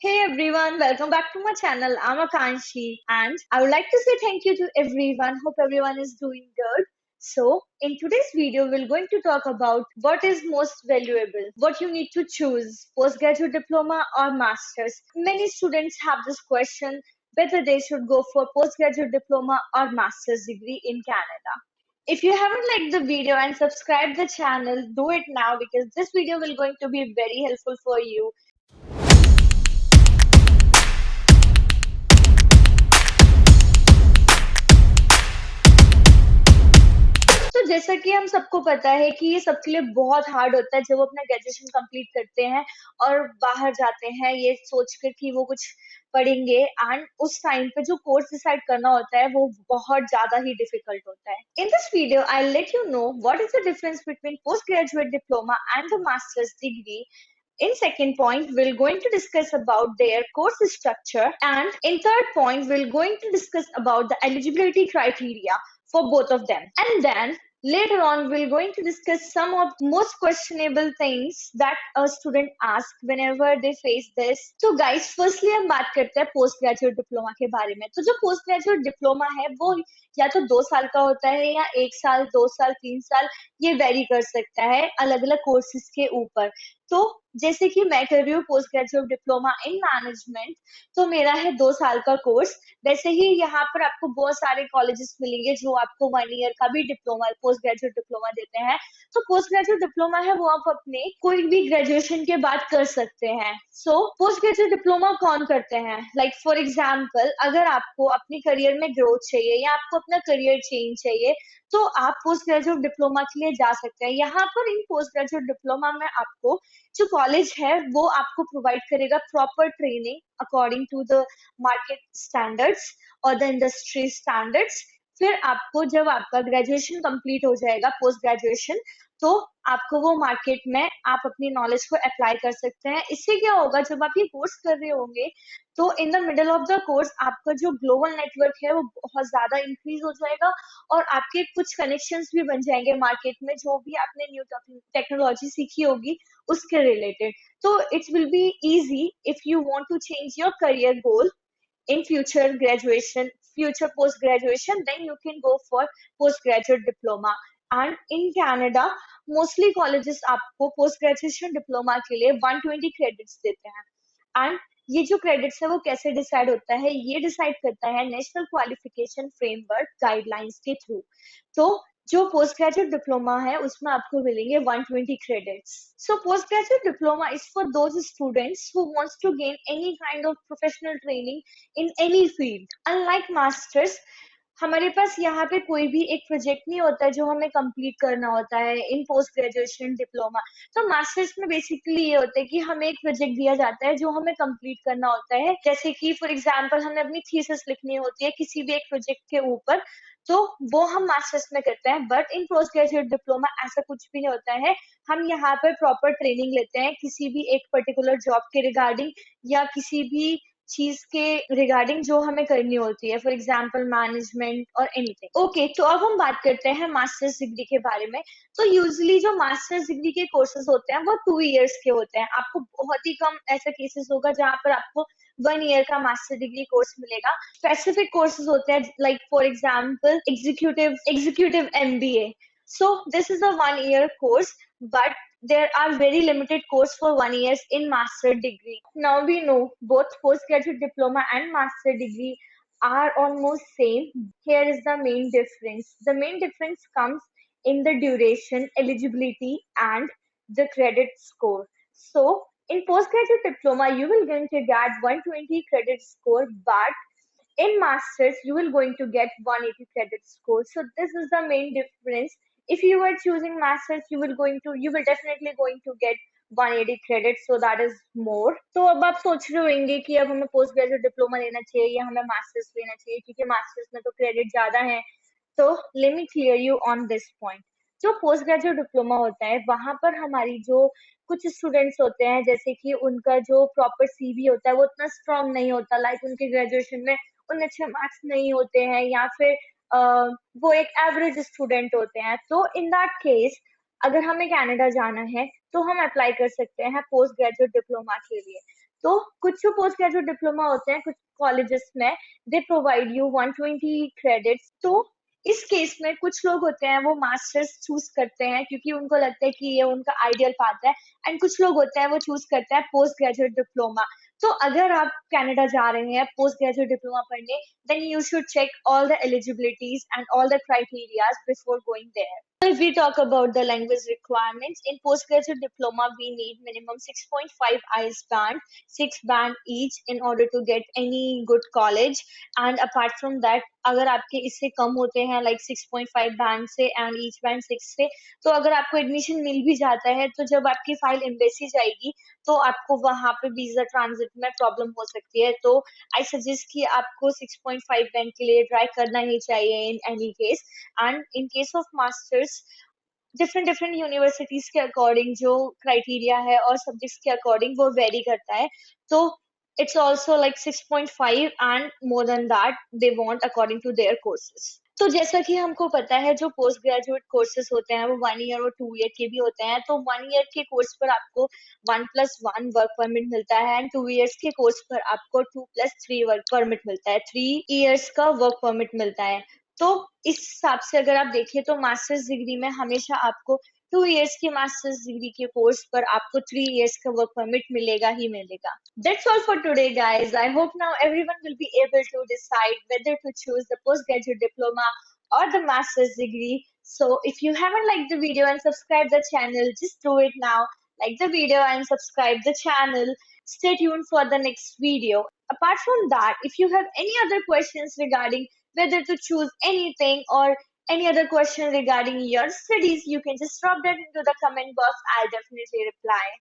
Hey everyone, welcome back to my channel. I'm Akanshi and I would like to say thank you to everyone. Hope everyone is doing good. So, in today's video, we're going to talk about what is most valuable, what you need to choose, postgraduate diploma or master's. Many students have this question whether they should go for postgraduate diploma or master's degree in Canada. If you haven't liked the video and subscribed the channel, do it now because this video will going to be very helpful for you. तो जैसा कि हम सबको पता है कि ये सबके लिए बहुत हार्ड होता है जब वो अपना ग्रेजुएशन कंप्लीट करते हैं और बाहर जाते हैं ये सोचकर कि वो कुछ पढ़ेंगे एंड उस टाइम पे जो कोर्स डिसाइड करना होता है वो बहुत ज्यादा ही डिफिकल्ट होता है. In this video I let you know what is the difference between post graduate diploma and the masters degree. In second point, we're going to discuss about their course structure, and in third point, we're going to discuss about the eligibility criteria for both of them. And then later on, we're going to discuss some of most questionable things that a student asks whenever they face this. So guys, firstly हम बात करते हैं post graduate diploma के बारे में. तो जो post graduate diploma है वो या तो 2 साल का होता है या 1 साल, 2 साल, 3 साल, ये वेरी कर सकता है अलग अलग कोर्सेज के ऊपर. तो जैसे कि मैं कर रही हूँ post graduate diploma in management, तो मेरा है 2 साल का कोर्स. वैसे ही यहाँ पर आपको बहुत सारे कॉलेजेस मिलेंगे जो आपको 1 ईयर का भी डिप्लोमा पोस्ट ग्रेजुएट डिप्लोमा देते हैं. तो पोस्ट ग्रेजुएट डिप्लोमा है वो आप अपने कोई भी ग्रेजुएशन के बाद कर सकते हैं. सो पोस्ट ग्रेजुएट डिप्लोमा कौन करते हैं? लाइक फॉर एग्जाम्पल, अगर आपको अपनी करियर में ग्रोथ चाहिए या आपको अपना करियर चेंज चाहिए तो आप पोस्ट ग्रेजुएट डिप्लोमा के लिए जा सकते हैं. यहाँ पर इन पोस्ट ग्रेजुएट डिप्लोमा में आपको जो कॉलेज है वो आपको प्रोवाइड करेगा proper training according to the market standards और द इंडस्ट्री स्टैंडर्ड्स. फिर आपको जब आपका ग्रेजुएशन कंप्लीट हो जाएगा पोस्ट ग्रेजुएशन, तो आपको वो मार्केट में आप अपनी नॉलेज को अप्लाई कर सकते हैं. इससे क्या होगा, जब आप ये कोर्स कर रहे होंगे तो in the middle of the course आपका जो ग्लोबल नेटवर्क है वो बहुत ज्यादा इंक्रीज हो जाएगा और आपके कुछ कनेक्शंस भी बन जाएंगे मार्केट में, जो भी आपने न्यू टेक्नोलॉजी सीखी होगी उसके रिलेटेड. तो it's will be easy if you want to change your career goal in future post graduation, then you can go for postgraduate diploma. And in Canada mostly colleges आपको post graduation diploma के लिए 120 credits देते हैं. and ये जो credits है वो कैसे डिसाइड होता है? ये डिसाइड करता है नेशनल क्वालिफिकेशन फ्रेमवर्क गाइडलाइंस के थ्रू. तो जो पोस्ट ग्रेजुएट डिप्लोमा है उसमें आपको मिलेंगे 120 credits. So postgraduate diploma is for those students who wants to gain any kind of professional training in any field. Unlike masters, हमारे पास यहाँ पे कोई भी एक प्रोजेक्ट नहीं होता है जो हमें कंप्लीट करना होता है इन पोस्ट ग्रेजुएशन डिप्लोमा. तो मास्टर्स में बेसिकली ये होता है कि हमें एक प्रोजेक्ट दिया जाता है जो हमें कंप्लीट करना होता है. जैसे कि फॉर एग्जांपल हमें अपनी थीसिस लिखनी होती है किसी भी एक प्रोजेक्ट के ऊपर, तो वो हम मास्टर्स में करते हैं. But in post graduate diploma ऐसा कुछ भी नहीं होता है. हम यहाँ पर प्रॉपर ट्रेनिंग लेते हैं किसी भी एक पर्टिकुलर जॉब के रिगार्डिंग या किसी भी चीज के रिगार्डिंग जो हमें करनी होती है, फॉर एग्जाम्पल मैनेजमेंट और एनीथिंग. ओके, तो अब हम बात करते हैं मास्टर्स डिग्री के बारे में. तो यूजुअली जो मास्टर्स डिग्री के कोर्सेज होते हैं वो 2 इयर्स के होते हैं. आपको बहुत ही कम ऐसा केसेस होगा जहाँ पर आपको 1 ईयर का मास्टर डिग्री कोर्स मिलेगा. स्पेसिफिक कोर्सेज होते हैं like for example executive MBA. So this is a 1 year course, but there are very limited course for 1 years in master degree. Now we know both postgraduate diploma and master degree are almost same. Here is the main difference. The main difference comes in the duration, eligibility, and the credit score. So in postgraduate diploma, you will going to get 120 credit score, but in masters you will going to get 180 credit score. So this is the main difference. If you are choosing masters, you will definitely going to get 180 credits, so that is more. तो अब आप सोच रहे होंगे कि अब हमें post graduate diploma लेना चाहिए या हमें मास्टर्स लेना चाहिए क्योंकि मास्टर्स में तो क्रेडिट ज्यादा है. तो let me clear you on this point. जो पोस्ट ग्रेजुएट डिप्लोमा होता है वहां पर हमारी जो कुछ स्टूडेंट्स होते हैं जैसे कि उनका जो प्रॉपर CV होता है वो उतना स्ट्रांग नहीं होता. लाइक उनके ग्रेजुएशन में उतने अच्छे मार्क्स नहीं होते हैं या फिर वो एक एवरेज स्टूडेंट होते हैं. तो इन दैट केस अगर हमें कनाडा जाना है तो हम अप्लाई कर सकते हैं पोस्ट ग्रेजुएट डिप्लोमा के लिए. तो कुछ जो पोस्ट ग्रेजुएट डिप्लोमा होते हैं कुछ कॉलेजेस में, दे प्रोवाइड यू 120 क्रेडिट्स। तो इस केस में कुछ लोग होते हैं वो मास्टर्स चूज करते हैं क्योंकि उनको लगता है कि ये उनका आइडियल पाथ है, एंड कुछ लोग होते हैं वो चूज करते हैं पोस्ट ग्रेजुएट डिप्लोमा। तो अगर आप कनाडा जा रहे हैं पोस्ट ग्रेजुएट डिप्लोमा पढ़ने, then you should check all the eligibilities and all the criteria before going there. So if we talk about the language requirements, in postgraduate diploma, we need minimum 6.5 IELTS band, 6 band each in order to get any good college. And apart from that, अगर आपके इससे कम होते हैं like 6.5 band से and each band 6 से, तो अगर आपको एडमिशन मिल भी जाता है तो जब आपकी फाइल एम्बेसी जाएगी तो आपको वहां पे वीजा ट्रांजिट में प्रॉब्लम हो सकती है। तो आई सजेस्ट कि आपको 6.5 बैंड के लिए ट्राई करना ही चाहिए in any case. And in case of masters, different different universities के अकॉर्डिंग जो क्राइटेरिया है और सब्जेक्ट्स के अकॉर्डिंग वो वेरी करता है। तो it's also like 6.5 and more than that they want according to their courses. तो जैसा कि हमको पता है जो पोस्ट ग्रेजुएट कोर्सेज होते हैं वो 1 ईयर और 2 ईयर के भी होते हैं। तो 1 ईयर के कोर्स पर आपको 1+1 वर्क परमिट मिलता है एंड 2 ईयर्स के कोर्स पर आपको 2+3 वर्क परमिट मिलता है, 3 ईयर्स का वर्क परमिट मिलता है। तो इस हिसाब से अगर आप देखिए तो मास्टर्स डिग्री में हमेशा आपको 2 ईयर्स की मास्टर्स डिग्री के कोर्स पर आपको 3 ईयर्स का वर्क परमिट मिलेगा ही मिलेगा। That's all for today, guys. I hope now everyone will be able to decide whether to choose the postgraduate diploma or the master's degree. So if you haven't liked the video and subscribed the channel, just do it now. Like the video and subscribe the channel. Stay tuned for the next video. Apart from that, if you have any other questions regarding whether to choose anything or any other question regarding your studies, you can just drop that into the comment box. I'll definitely reply.